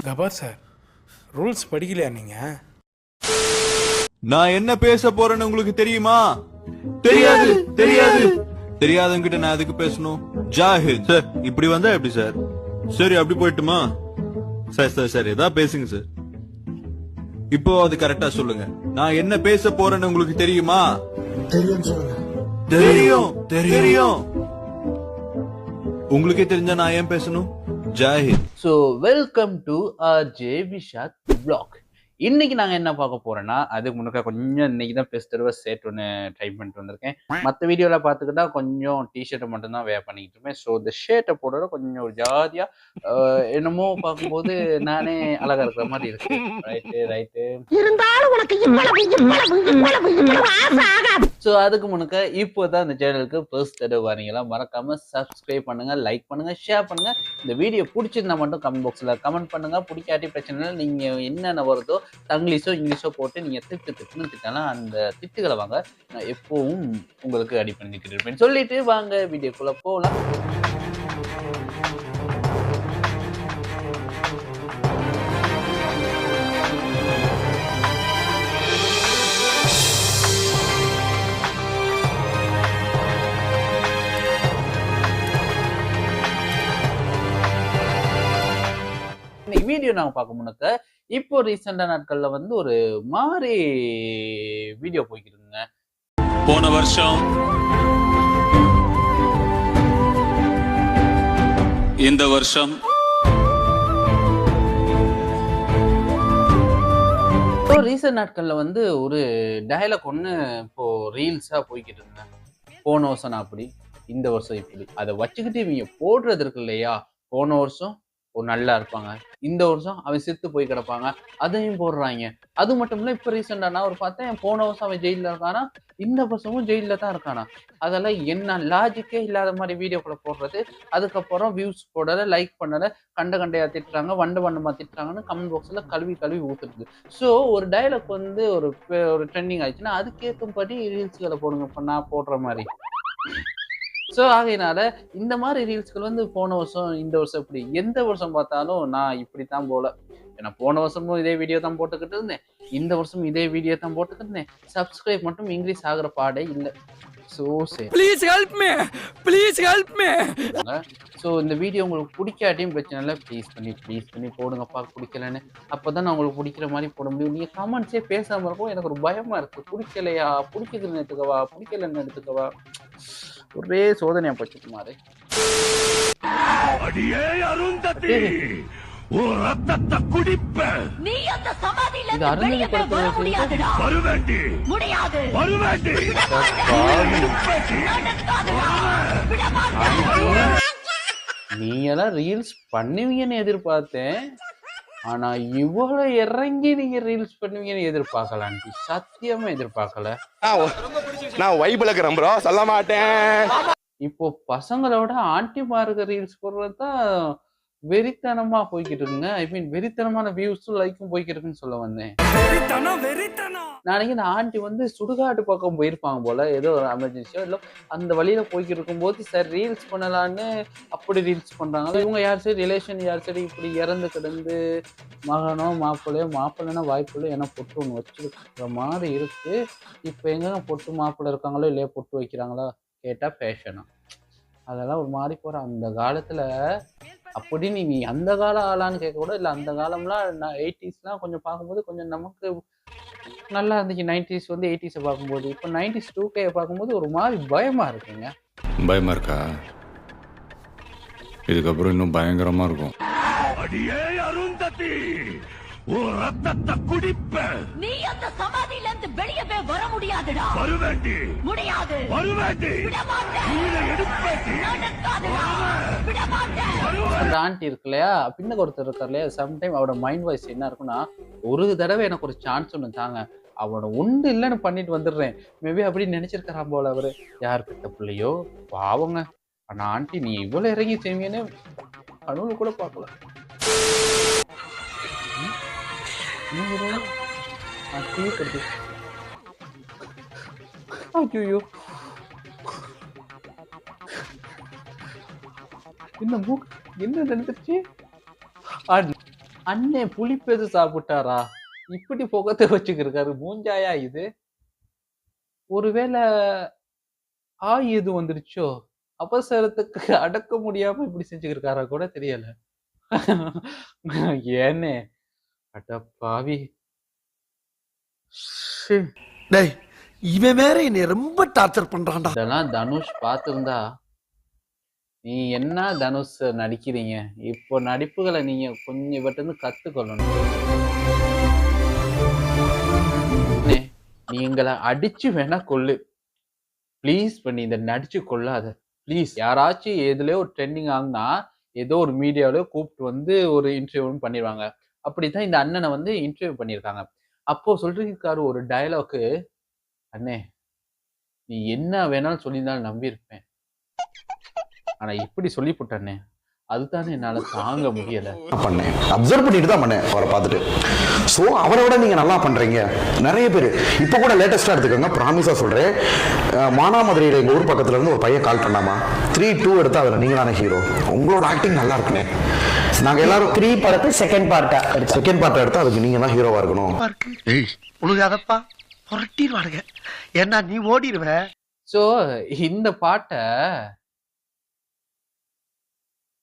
கபார் sir, rules படிக்கலையா நீங்க? நான் என்ன பேச போறேன்னு உங்களுக்கு தெரியுமா? தெரியாது தெரியாது தெரியாதவங்க கிட்ட நான் எதுக்கு பேசணும்? ஜாஹித் சார், இப்படி வந்தா எப்படி சார்? சரி அப்படி போயிட்டுமா? சார் சார் சார் ஏதா பேசுங்க சார். இப்போ அது கரெக்டா சொல்லுங்க. நான் என்ன பேச போறேன்னு உங்களுக்கு தெரியுமா? தெரியும் தெரியும். உங்களுக்கே தெரிஞ்சா நான் ஏன் பேசணும்? Zahid. So welcome to J Vishad vlog. இன்னைக்கு நாங்க என்ன பார்க்க போறோம்னா, அதுக்கு முன்னாடி கொஞ்சம் இன்னைக்கு தான் பெஸ்ட் தடவை சேட் ஒன்று ட்ரை பண்ணிட்டு வந்திருக்கேன். மற்ற வீடியோவில் பார்த்துக்கிட்டா கொஞ்சம் டிஷர்ட்டை மட்டும் தான் வேர் பண்ணிக்கிட்டு இருப்பேன். ஸோ இந்த ஷர்ட்டை போடுறது கொஞ்சம் ஒரு ஜாதியா என்னமோ பார்க்கும்போது நானே அழகா இருக்கிற மாதிரி இருக்கு. ரைட்டு இருந்தாலும் உனக்கு ஸோ அதுக்கு முன்னாடி இப்போ தான் இந்த சேனலுக்கு ஃபர்ஸ்ட் தடவை வரீங்களா, மறக்காம சப்ஸ்கிரைப் பண்ணுங்க, லைக் பண்ணுங்க, ஷேர் பண்ணுங்க. இந்த வீடியோ பிடிச்சிருந்தா மட்டும் கமெண்ட் பாக்ஸில் கமெண்ட் பண்ணுங்க. பிடிக்காட்டி பிரச்சனை இல்லை, நீங்க என்னென்ன வருதோ தங்கிலீஷோ இங்கிலீஷோ போட்டு நீங்க திட்டுன்னு திட்டாலும் அந்த திட்டுகளை வாங்க நான் எப்பவும் உங்களுக்கு அடி பண்ணிக்கிட்டு இருப்பேன். சொல்லிட்டு வாங்க வீடியோக்குள்ள போகலாம். இன்னைக்கு வீடியோ நாங்க பார்க்க முன்னக்க இப்போ ரீசெண்டா நாட்கள்ல வந்து ஒரு மாதிரி வீடியோ போய்க்கிருங்க. போன வருஷம் இந்த வருஷம் ரீசெண்ட் நாட்கள்ல வந்து ஒரு டயலாக் ஒண்ணு இப்போ ரீல்ஸா போய்கிட்டு இருந்தேன். போன வருஷம் நான் அப்படி, இந்த வருஷம் இப்படி. அதை வச்சுக்கிட்டு இவங்க போடுறது இருக்கு இல்லையா, போன வருஷம் ஒரு நல்லா இருப்பாங்க, இந்த வருஷம் அவன் செத்து போய் கிடப்பாங்க, அதையும் போடுறாங்க. அது மட்டும் இல்ல, இப்ப ரீசெண்டா நான் ஒரு பார்த்தேன், போன வருஷம் அவன் ஜெயில இருக்கானா, இந்த வருஷமும் ஜெயில தான் இருக்கானா. அதெல்லாம் என்ன லாஜிக்கே இல்லாத மாதிரி வீடியோக்குள்ள போடுறது. அதுக்கப்புறம் வியூஸ் போடல, லைக் பண்ணல, கண்டையா திட்டுறாங்க, வண்டமா திட்டுறாங்கன்னு கமெண்ட் பாக்ஸ்ல கழுவி ஊத்துறது. ஸோ ஒரு டயலாக் வந்து ஒரு ட்ரெண்டிங் ஆயிடுச்சுன்னா அதுக்கேற்றபடி ரீல்ஸ்களை போடுங்க. இப்ப நான் போடுற மாதிரி. ஸோ ஆகையினால இந்த மாதிரி ரீல்ஸ்கள் வந்து போன வருஷம் இந்த வருஷம் இப்படி எந்த வருஷம் பார்த்தாலும் நான் இப்படித்தான் போல. ஏன்னா போன வருஷமும் இதே வீடியோ தான் போட்டுக்கிட்டு இருந்தேன், இந்த வருஷமும் இதே வீடியோ தான் போட்டுக்கிட்டு இருந்தேன். சப்ஸ்கிரைப் மட்டும் இன்க்ரீஸ் ஆகிற பாடே இல்லை. ஸோ சரி, ப்ளீஸ் ஹெல்ப் மீ. ஸோ இந்த வீடியோ உங்களுக்கு பிடிக்காட்டியும் பிரச்சனை இல்லை, ப்ளீஸ் பண்ணி போடுங்கப்பா பிடிக்கலன்னு. அப்போதான் நான் உங்களுக்கு பிடிக்கிற மாதிரி போட முடியும். நீங்கள் கமெண்ட்ஸே பேசாமல் இருக்கும், எனக்கு ஒரு பயமா இருக்கு. பிடிக்கலையா, பிடிக்குதுன்னு எடுத்துக்கவா, பிடிக்கலன்னு எடுத்துக்கவா, ஒரே சோதனையா போச்சு மாதிரி. நீங்க எல்லாம் ரீல்ஸ் பண்ணுவீங்கன்னு எதிர்பார்த்தேன், ஆனா இவ்வளவு இறங்கி நீங்க ரீல்ஸ் பண்ணுவீங்கன்னு எதிர்பார்க்கலாம். சத்தியமா எதிர்பார்க்கல. நான் வைபிளக்குறேன் ப்ரோ, சொல்ல மாட்டேன். இப்போ பசங்களோட ஆன்டிமாருக்கு ரீல்ஸ் போடுறதுதான் வெறித்தனமா போய்கிட்டு இருக்குங்க. ஐ மீன் வெறித்தனமான வியூஸும் லைக்கும் போய்கிட்டு இருக்குன்னு சொல்ல வந்தேன். நாளைக்கு இந்த ஆண்டி வந்து சுடுகாட்டு பக்கம் போயிருப்பாங்க போல, ஏதோ ஒரு எமர்ஜென்சியோ இல்லை அந்த வழியில போய்கிட்டு இருக்கும்போது சரி ரீல்ஸ் பண்ணலான்னு அப்படி ரீல்ஸ் பண்றாங்க. இவங்க யார் சரி ரிலேஷன் யார் சரி இப்படி இறந்து கிடந்து மகனோ மாப்பிள்ளைனா வாய்ப்புள்ள ஏன்னா பொட்டு ஒன்று வச்சிருக்கிற மாதிரி இருக்கு. இப்போ எங்க பொட்டு மாப்பிள்ளை இருக்காங்களோ இல்லையா, பொட்டு வைக்கிறாங்களா கேட்டா ஃபேஷனா, அதெல்லாம் ஒரு மாதிரி போற. அந்த காலத்துல அப்படி நீ அந்த கால ஆளான்னு கேட்க கூட இல்லை. அந்த காலம்லாம் 80s கொஞ்சம் பார்க்கும்போது கொஞ்சம் நமக்கு நல்லா இருந்துச்சு. 90s வந்து 80s பார்க்கும்போது, இப்போ 90s 2K பார்க்கும்போது ஒரு மாதிரி பயமா இருக்குங்க. பயமா இருக்கா? இதுக்கப்புறம் இன்னும் பயங்கரமா இருக்கும். நீ அந்த சமாதியில இருந்து வெளியவே வர முடியாதுடா. வருவேண்டி. முடியாது. வருவேண்டி. விட மாட்டேன். விட மாட்டேன். அந்த ஆண்டி இருக்கு இல்லையா, பின்ன ஒருத்தர் இருக்கார் இல்லையா, சம்டைம் அவரோட மைண்ட் வாய்ஸ் என்ன இருக்குன்னா, ஒரு தடவை எனக்கு ஒரு சான்ஸ் ஒன்று தாங்க, அவனை ஒன்று இல்லைன்னு பண்ணிட்டு வந்துடுறேன். மேபி அப்படின்னு நினைச்சிருக்கிறான் போல அவரு. யார் பெத்த பிள்ளையோ பாவங்க. ஆனா ஆண்டி நீ இவ்வளவு இறங்கி செய்வீங்கன்னு கனவுல கூட பார்க்கல. ஐயோ என்ன மூக்கு என்ன நடந்துச்சு? அண்ணே புளிப்பெது சாப்பிட்டாரா? இப்படி புகத்தை வச்சுக்கிருக்காரு, மூஞ்சாயா இது? ஒருவேளை ஆய் எது வந்துருச்சோ? அவசரத்துக்கு அடக்க முடியாம இப்படி செஞ்சுக்கிருக்காரா கூட தெரியல. ஏனே அட பாவி. ஷே. டேய் இவன் வேற என்னை ரொம்ப டார்ச்சர் பண்றான்டா. இதெல்லாம் தனுஷ் பார்த்திருந்தா, நீ என்ன தனுஷ் நடிக்கிறீங்க, இப்போ நடிப்புகளை நீங்க கொஞ்சம் இவர்ட்ட இருந்து கத்துக்கொள்ளணும். அண்ணே, நீ எங்களை அடிச்சு வேணா கொல்லு, ப்ளீஸ் பண்ணி இந்த நடிச்சு கொள்ளாத ப்ளீஸ். யாராச்சும் எதுலயோ ஒரு ட்ரெண்டிங் ஆகுனா ஏதோ ஒரு மீடியாவில கூப்பிட்டு வந்து ஒரு இன்டர்வியூ பண்ணிடுவாங்க. அப்படித்தான் இந்த அண்ணனை வந்து இன்டர்வியூ பண்ணியிருக்காங்க. அப்போ சொல்லியிருக்காரு ஒரு டயலாக்கு, அண்ணே நீ என்ன வேணாலும் சொல்லியிருந்தாலும் நம்பியிருப்பேன், ஆனா இப்படி சொல்லிவிட்டண்ணே, அதுதானே என்னால தாங்க முடியல. பண்ணேன், அப்சர்வ் பண்ணிட்டு தான் பண்ணேன் அவரை பார்த்துட்டு. ஸோ அவரை விட நீங்க நல்லா பண்றீங்க. நிறைய பேர் இப்போ கூட லேட்டஸ்டா எடுத்துக்கோங்க, ப்ராமிஸா சொல்றேன், மானாமதுரையில எங்க ஊர் பக்கத்துல இருந்து ஒரு பையன் கால் பண்ணாமா, 3-2 எடுத்தா அதுல நீங்க தானே ஹீரோ, உங்களோட ஆக்டிங் நல்லா இருக்குனே, நாங்க எல்லாரும் 3 படத்தை செகண்ட் பார்ட்டா எடுத்தா அதுக்கு நீங்க தான் ஹீரோவா இருக்கணும். உழுகாதப்பா புரட்டிடுவானுங்க, ஏன்னா நீ ஓடிடுவ. ஸோ இந்த பாட்டை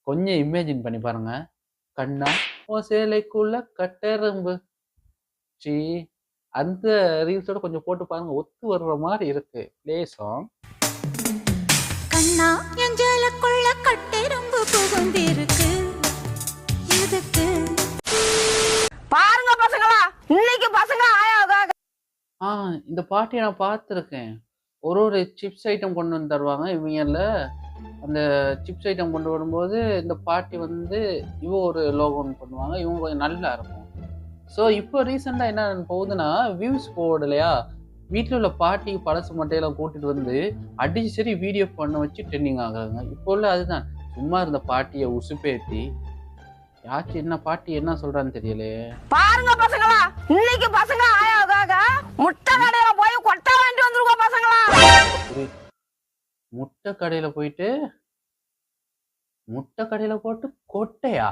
கொஞ்சம் இமேஜின் பண்ணி பாருங்க. கண்ணா ஓ சேலைக்குள்ள கட்டெரும்பு, சி அந்த ரீல்ஸோட கொஞ்சம் போட்டு பாருங்க, ஒத்து வர்ற மாதிரி இருக்கு. Play song. கண்ணா எஞ்சலுக்குள்ள கட்டெரும்பு புகுந்திருக்கு, எதுக்கு பாருங்க பசங்களா, இன்னைக்கு பசங்க ஆயாக. இந்த பாட்டியை நான் பார்த்துருக்கேன். ஒரு சிப்ஸ் ஐட்டம் கொண்டு வந்து தருவாங்க. இவங்கல அந்த சிப்ஸ் ஐட்டம் கொண்டு வரும்போது இந்த பாட்டி வந்து இவ ஒரு லோகோ ஒன்று பண்ணுவாங்க, இவங்க கொஞ்சம் நல்லா இருக்கும். ஸோ இப்போ ரீசெண்டாக என்ன போகுதுன்னா, வியூஸ் போடலையா, வீட்டில் உள்ள பாட்டி பழசு மட்டையெல்லாம் கூட்டிட்டு வந்து அடிச்சு சரி வீடியோ பண்ண வச்சு ட்ரெண்டிங் ஆகுறாங்க. இப்போ உள்ள அதுதான், சும்மா இருந்த பாட்டியை உசுப்பேத்தி யாச்சு என்ன பாட்டி என்ன சொல்றான்னு தெரியலையே. பாருங்க பசங்களா, இன்னைக்கு பசங்க ஆயாக முட்டை கடையில போய் கொட்டை வாங்கிட்டு வந்துருக்கோம் பசங்களா. முட்டை கடையில போயிட்டு முட்டை கடையில போட்டு கொட்டையா?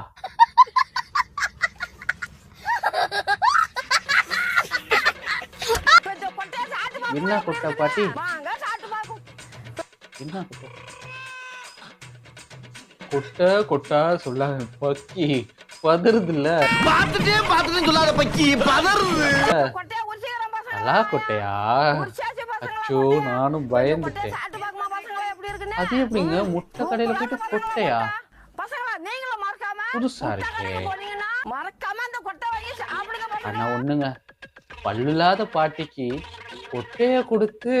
என்ன கொட்டை பாட்டி, என்ன கொட்டை? கொட்டை கொட்டா சொல்லாத பக்கி, பதறுது இல்ல, பார்த்துட்டு சொல்லாத பக்கி பதறுது. நல்லா கொட்டையா? அச்சோ நானும் பயந்துட்டேன். அது எப்படிங்க முட்டை கடையில போயிட்டு கொட்டையா? புதுசா இருக்கே. ஆனா ஒண்ணுங்க, பல்லுலாத பாட்டிக்கு கொட்டைய கொடுத்து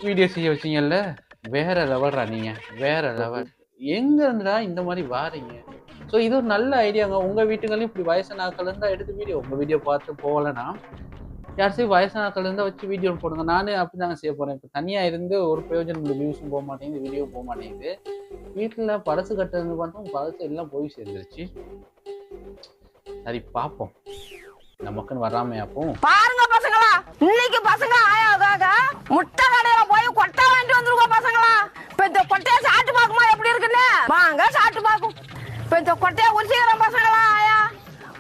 வீடியோ செய்ய வச்சீங்கல்ல, வேற லெவல்ரா நீங்க, வேற லெவல். எங்க இருந்துடா இந்த மாதிரி வாரீங்க? ஸோ இது ஒரு நல்ல ஐடியாங்க. உங்க வீட்டுகளையும் இப்படி வயசான ஆட்கள் இருந்தா எடுத்து வீடியோ, உங்க வீடியோ பார்த்து போகலன்னா யாராச்சும் வயசான ஆட்கள் இருந்தா வச்சு வீடியோ போடுங்க. நானே அப்படிதாங்க செய்ய போறேன். இப்போ தனியா இருந்து ஒரு பிரயோஜனம் இல்லை, வியூஸும் போக மாட்டேங்குது, வீடியோ போக மாட்டேங்குது. வீட்டுல பழசு கட்டுறது பார்த்தோம், பழசு எல்லாம் போய் சேர்ந்துருச்சு. சரி பார்ப்போம், நமக்குன்னு வராமையாப்போம். பாருங்க பசங்களா, இன்னைக்கு பசங்க ஆயாக முட்டை கடையில போய் கொட்டை வாங்கிட்டு வந்துருக்கோம் பசங்களா. இப்ப இந்த கொட்டையை சாப்பிட்டு பார்க்குமா எப்படி இருக்குன்னு வாங்க சாப்பிட்டு பார்க்கும். இப்ப இந்த கொட்டையை உரிச்சிக்கிறோம் பசங்களா, ஆயா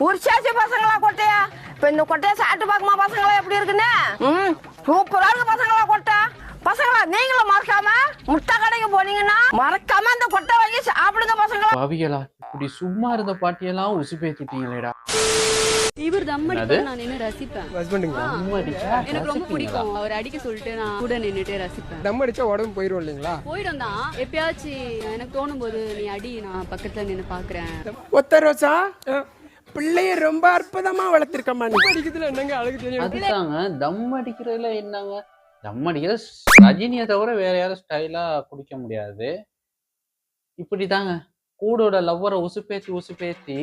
உரிச்சாச்சு பசங்களா கொட்டையா. இப்ப இந்த கொட்டையை சாப்பிட்டு பார்க்குமா பசங்களா எப்படி இருக்குன்னு. சூப்பரா இருக்கு பசங்களா கொட்டை. பசங்களா நீங்களும் மறக்காம முட்டை கடைக்கு போனீங்கன்னா மறக்காம இந்த கொட்டை வாங்கி சாப்பிடுங்க பசங்களா. பாவிகளா, இப்படி சும்மா இருந்த பாட்டியெல்லாம் உசுப்பேத்திட்டீங்களேடா. இவர் தம் அடிக்க நான் நின்னு ரசிப்பேன். எனக்கு ரொம்ப பிடிக்கும் அவர் அடிக்க சொல்லிட்டு நான் கூட நின்னுட்டு ரசிப்பேன். தம் அடிச்சா உடம்பு போயிடும் இல்லைங்களா? போயிடும் தான், எப்பயாச்சும் எனக்கு தோணும் போது நீ அடி, நான் பக்கத்துல நின்னு பாக்குறேன். ஒத்த ரோசா பிள்ளைய ரொம்ப அற்புதமா வளர்த்திருக்கமா. அடிக்கிறதுல என்னங்க அழகு தெரியும். அதுதாங்க, தம் அடிக்கிறதுல என்னங்க, தம் அடிக்கிற ரஜினியை தவிர வேற யாரும் ஸ்டைலா குடிக்க முடியாது. இப்படிதாங்க கூடோட லவ்வரை உசுப்பேத்தி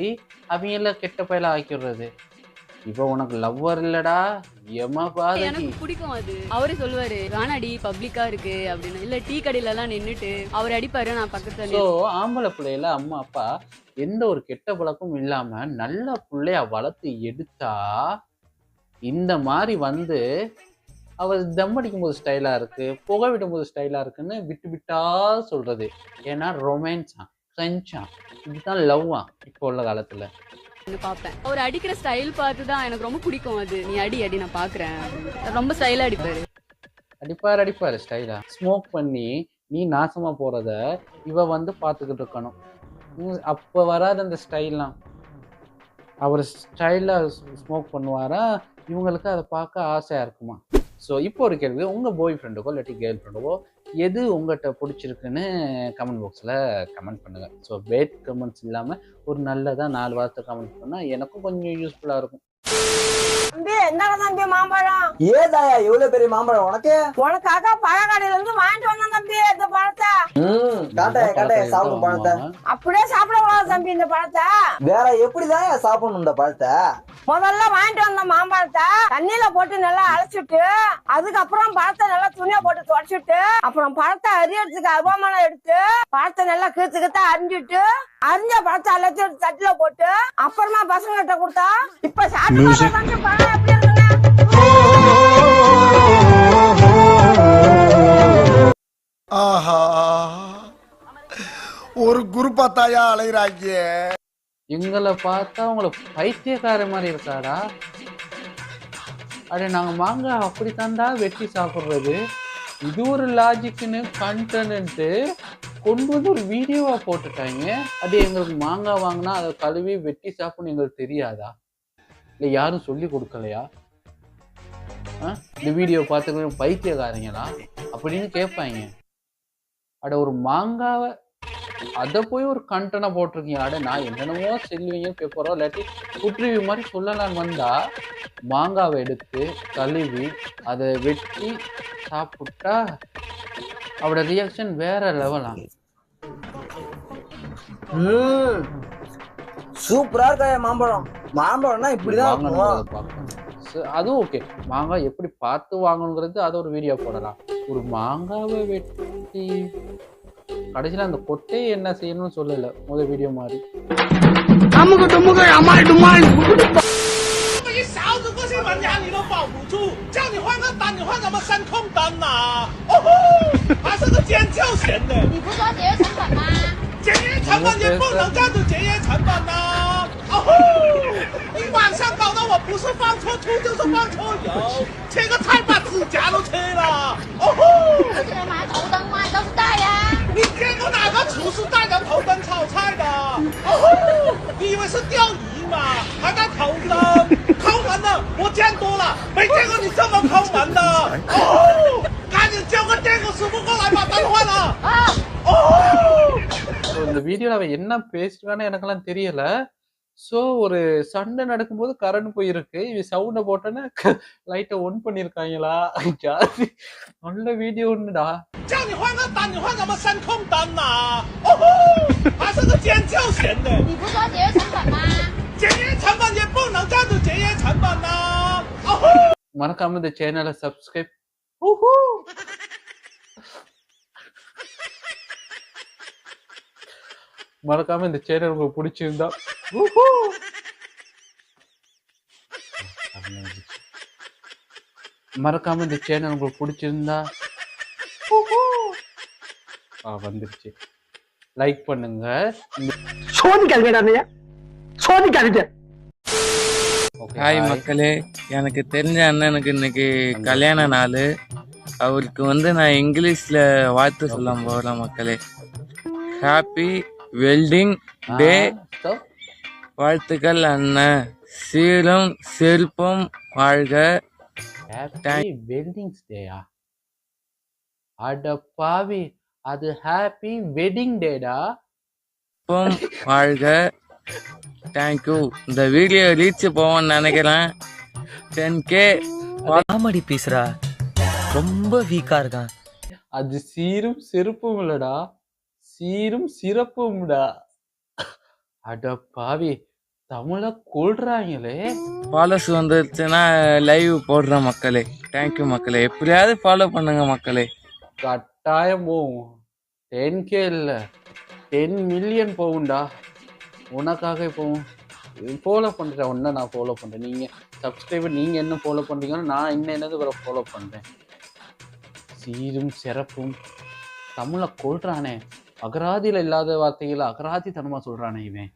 அவங்க எல்லாம் கெட்ட பயலா ஆக்கிடுறது. இப்ப உனக்கு லவ்வர் இல்லடா எமா பாரு. எனக்கு பிடிக்கும் அது. அவரே சொல்லுவாரு வேணாடி பப்ளிக்கா இருக்கு அப்படின்னு, இல்ல டீ கடையில எல்லாம் நின்னுட்டு அவர் அடிப்பாரு, நான் பக்கத்துல. ஸோ ஆம்பளை பிள்ளையில அம்மா அப்பா எந்த ஒரு கெட்ட பழக்கமும் இல்லாம நல்ல பிள்ளைய வளர்த்து எடுத்தா இந்த மாதிரி வந்து அவர் தம் அடிக்கும் போது ஸ்டைலா இருக்கு, புகை விடும் போது ஸ்டைலா இருக்குன்னு விட்டு விட்டா சொல்றது. ஏன்னா ரொமான்ஸா, ஃப்ரெஞ்சா, இதுதான் லவ்வா இப்போ உள்ள காலத்துல. பார்ப்பேன் அவர் அடிக்கிற ஸ்டைல் பார்த்து தான் எனக்கு ரொம்ப பிடிக்கும். அது நீ அடி அடி நான் பாக்குறேன், ரொம்ப ஸ்டைலா அடிப்பாரு. அடிப்பாரு ஸ்டைலா. ஸ்மோக் பண்ணி நீ நாசமா போறத இவ வந்து பார்த்துக்கிட்டு இருக்கணும். அப்ப வராது அந்த ஸ்டைல்லாம். அவர் ஸ்டைலா ஸ்மோக் பண்ணுவாரா, இவங்களுக்கு அதை பார்க்க ஆசையா இருக்குமா? ஸோ இப்போ ஒரு கேள்வி, உங்கள் பாய் ஃப்ரெண்டுக்கோ இல்லாட்டி கேர்ள் ஃப்ரெண்டுக்கோ எது உங்கள்கிட்ட பிடிச்சிருக்குன்னு கமெண்ட் பாக்ஸில் கமெண்ட் பண்ணுங்கள். ஸோ பேட் கமெண்ட்ஸ் இல்லாமல் ஒரு நல்லதாக 4 வார்த்தை கமெண்ட் பண்ணால் எனக்கும் கொஞ்சம் யூஸ்ஃபுல்லாக இருக்கும். தம்பி என்னடா தம்பி மாம்பழம்? ஏதாயா எவ்வளவு பெரிய மாம்பழம் உனக்கு? உனக்காக பழக்கடையில இருந்து வாங்கிட்டு வந்தேன் தம்பி இந்த பழத்தை. காட்டைய சாப்பிடும் பழத்தை அப்படியே சாப்பிடக்கூடாது தம்பி இந்த பழத்தை. வேற எப்படிதான் சாப்பிடணும் இந்த பழத்தை? முதல்ல வாங்கிட்டு வந்த மாம்பழத்தை தண்ணியில போட்டு நல்லா அழைச்சிட்டு, அதுக்கப்புறம் பழத்தை நல்லா துணியை போட்டு துடைச்சிட்டு, அப்புறம் பழத்தை அரியறதுக்கு அருவாமனை எடுத்து பழத்தை நல்லா கிழிச்சுக்கிட்ட அரிஞ்சிட்டு, அரிஞ்ச பழத்தை எல்லாத்தையும் எடுத்து தட்டுல போட்டு அப்புறமா பசங்கிட்ட கொடுத்தா இப்ப சாப்பிட்டு பழம் எப்படி இருக்குங்க? ஆஹா, ஒரு குரு பார்த்தாயா அலைகிறாங்க. எங்களை பார்த்தா உங்களை பைத்தியக்கார மாதிரி இருக்காடா. அடே நாங்க மாங்காய் அப்படி தாண்டா வெட்டி சாப்பிட்றது, இது ஒரு லாஜிக்னு கண்டென்ட்டு கொண்டு வந்து ஒரு வீடியோவா போட்டுட்டாங்க. அது எங்களுக்கு மாங்காய் வாங்கினா அதை கழுவி வெட்டி சாப்பிடணும் எங்களுக்கு தெரியாதா? இல்லை யாரும் சொல்லி கொடுக்கலையா? இந்த வீடியோ பார்த்துக்க பைத்தியக்காரங்களா அப்படின்னு கேட்பாங்க. அட ஒரு மாங்காவை அதை போய் ஒரு கண்டனை போட்டிருக்கீங்க. அட நான் என்னென்னமோ செல்வீங்க பேப்பரோ இல்லாட்டி குட்ரிவியூ மாதிரி சொல்லலான்னு வந்தா மாங்காவை எடுத்து கழுவி அதை வெட்டி சாப்பிட்டா அவட ரியாக்ஷன் வேற லெவலா. சூப்பரா இருக்கா மாம்பழம். மாம்பழம்னா இப்படிதான் அதுவும் ஓகே. மாங்காய் எப்படி பார்த்து வாங்கணுங்கிறது அதை ஒரு வீடியோ போடலாம். ஒரு மாங்காவை வெட்டி கடைசியில் அந்த கொட்டையை என்ன செய்யணும்னு சொல்லல முதல் வீடியோ மாதிரி.你见过哪个厨师带着头灯炒菜的？你以为是钓鱼吗？还带头灯？抠门的我见多了，没见过你这么抠门的。赶紧叫个电工师傅过来把灯换了。இந்த வீடியோல அவன் என்ன பேசிட்டான்னு எனக்கெல்லாம் தெரியல. ஸோ ஒரு சண்டை நடக்கும்போது கரண்ட் போயிருக்கு, இவ சவுண்டை போட்டோன்னா லைட்டை ஒன் பண்ணியிருக்காங்களா? ஜாதி நல்ல வீடியோ ஒன்றுடா.叫你换个灯，你换什么声控灯啊？还是个尖叫弦的。你不说节约成本吗？节约成本也不能这样子节约成本啊！மறக்காம இந்த சேனலை சப்ஸ்கிரைப். மறக்காம இந்த சேனல் உங்களுக்கு பிடிச்சிருந்தா மறக்காம இந்த சேனல் உங்களுக்கு பிடிச்சிருந்தா வந்துருச்சு லைக் பண்ணுங்க. ஹாய் மக்களே, எனக்கு தெரிஞ்ச அண்ணனுக்கு இன்னைக்கு கல்யாண நாள். அவருக்கு நான் இங்கிலீஷ்ல வாழ்த்து சொல்ல போறேன் மக்களே. ஹாப்பி வெல்டிங் டே. வாழ்த்துக்கள் அண்ணன், சீரும் செல்பம் வாழ்க. Happy weddings டேயா? அட பாவி, அது ஹாப்பி வெட்டிங் டேடா. வாழ்க. தேங்க்யூ. இந்த வீடியோ ரீச் போவோம்னு நினைக்கிறேன். 10K. காமெடி பேசுறா, ரொம்ப வீக்கா இருக்கான். அது சீரும் செருப்பும் இல்லடா, சீரும் சிறப்பும்டா. அட பாவி, தமிழ கொள்றாங்களே. ஃபாலோஸ் வந்துருச்சுன்னா லைவ் போடுற மக்களே. தேங்க்யூ மக்களே, எப்படியாவது ஃபாலோ பண்ணுங்க மக்களே. கட்டாயம் போகும். 10K இல்ல 10 மில்லியன் போகும்டா. உனக்காக போகும். ஃபாலோ பண்ணுறேன், ஒன்றை நான் ஃபாலோ பண்ணுறேன். நீங்கள் சப்ஸ்கிரைபர் நீங்கள் என்ன ஃபாலோ பண்ணுறீங்கன்னா நான் இன்னும் என்னது வர ஃபாலோ பண்ணுறேன். சீரும் சிறப்பும் தமிழை கொள்றானே, அகராதியில் இல்லாத வார்த்தைகளை அகராதி தனமாக சொல்கிறானே இவன்.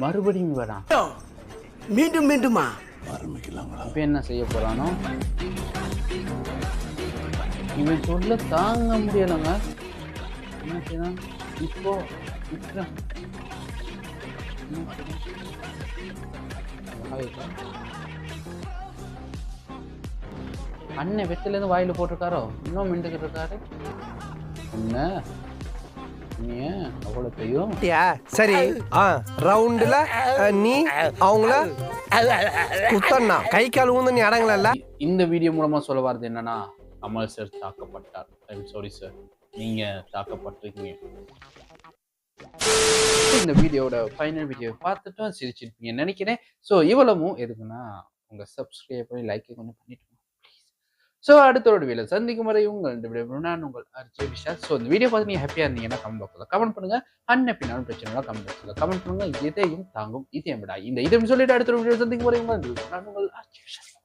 மறுபடியும் வேணாம், மீண்டும் மீண்டுமா இப்போ என்ன செய்ய போகிறானோ இவன் சொல்ல தாங்க முடியலைங்க. என்ன செய்யலாம் இப்போ? அண்ணன் வெத்திலேருந்து வாயில போட்டிருக்காரோ, இன்னும் மிண்டுக்கிட்டு இருக்காரு. என்ன நீ அவ்வளோ தெரியும்? சரி, ரவுண்டுல நீ அவங்கள குத்தண்ணா கை கால் ஊந்து நீ அடங்கல. இந்த வீடியோ மூலமா சொல்ல வர்றது என்னன்னா, கமல் சார் தாக்கப்பட்டார். ஐம் சாரி சார், நீங்க தாக்கப்பட்டிருக்கீங்க. இந்த வீடியோட ஃபைனல் வீடியோ பார்த்துட்டு சிரிச்சிருப்பீங்கன்னு நினைக்கிறேன். ஸோ இவ்வளவும் எதுக்குன்னா, உங்க சப்ஸ்கிரைப் பண்ணி லைக் கொஞ்சம் பண்ணிட்டு ஸோ அடுத்த ஒரு வீடியோவில் சந்திக்கும் வரை நான் உங்கள் RJ விஷால். ஸோ இந்த வீடியோ பார்த்து நீங்கள் ஹாப்பியாக இருந்தீங்கன்னா கமெண்ட் பாக்ஸில் கமெண்ட் பண்ணுங்க. அன்ஹாப்பினாலும் பிரச்சனை கமெண்ட் பாக்ஸில் கமெண்ட் பண்ணுங்க. இதையும் தாங்கும் இதயம் விடா இந்த இதை சொல்லிட்டு அடுத்த ஒரு வீடியோ சந்திக்கும் வரை நான் உங்கள் RJ விஷால்.